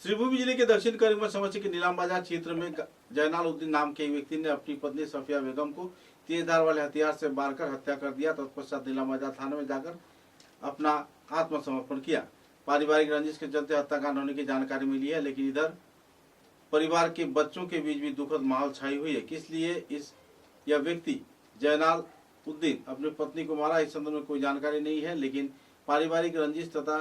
श्रीभूमि जिले के दक्षिण करीमगंज समस्या के नीलाम बाजार क्षेत्र में जयनाल उद्दीन नाम के एक व्यक्ति ने अपनी पत्नी सफिया बेगम को तेज धार वाले हथियार से मारकर हत्या कर दिया। तत्पश्चात नीलाम बाजार थाने में जाकर अपना आत्मसमर्पण किया। पारिवारिक रंजिश के चलते हत्याकांड होने की जानकारी मिली है, लेकिन इधर परिवार के बच्चों के बीच भी दुखद माहौल छाई हुई है। किस लिए यह व्यक्ति जयनाल उद्दीन अपनी पत्नी को मारा, इस संदर्भ में कोई जानकारी नहीं है, लेकिन पारिवारिक रंजिश तथा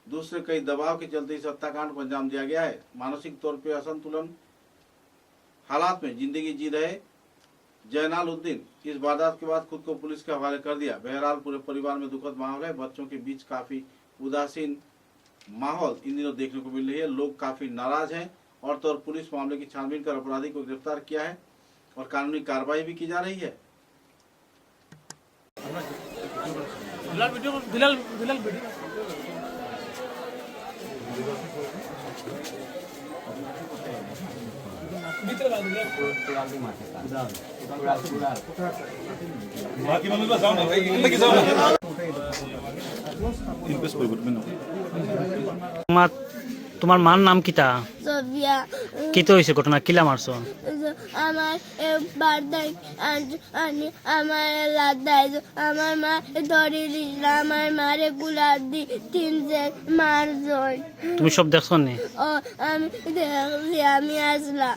दूसरे कई दबाव के चलते इस हत्याकांड को अंजाम दिया गया है। मानसिक तौर पर असंतुलन हालात में जिंदगी जी रहे जयनाल उद्दीन इस वारदात के बाद खुद को पुलिस के हवाले कर दिया। बहरहाल पूरे परिवार में दुखद माहौल है। बच्चों के बीच काफी उदासीन माहौल इन दिनों देखने को मिल रही है। लोग काफी नाराज हैं और पुलिस मामले की छानबीन कर अपराधी को गिरफ्तार किया है और कानूनी कार्रवाई भी की जा रही है। তোমার মার নাম কিতা? সফিয়া। কিতো হইছে ঘটনা, কিলা মারছো? আমার বার্দাই আমার লাদাই আমার মা ধরে দিল, আমার মারে গুলা দি তিনজে মার জয়। তুমি সব দেখছো নি? ও আমি দেখলি, আমি আসলাম।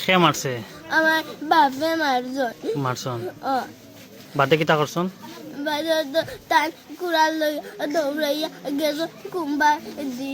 সে মারছে? আমার বাপে মার জয় মারছন? ও বাদে কিতা করছন? বাজার তান কুড়াল দৌড়াইয়া গেছো কুম্বা দি।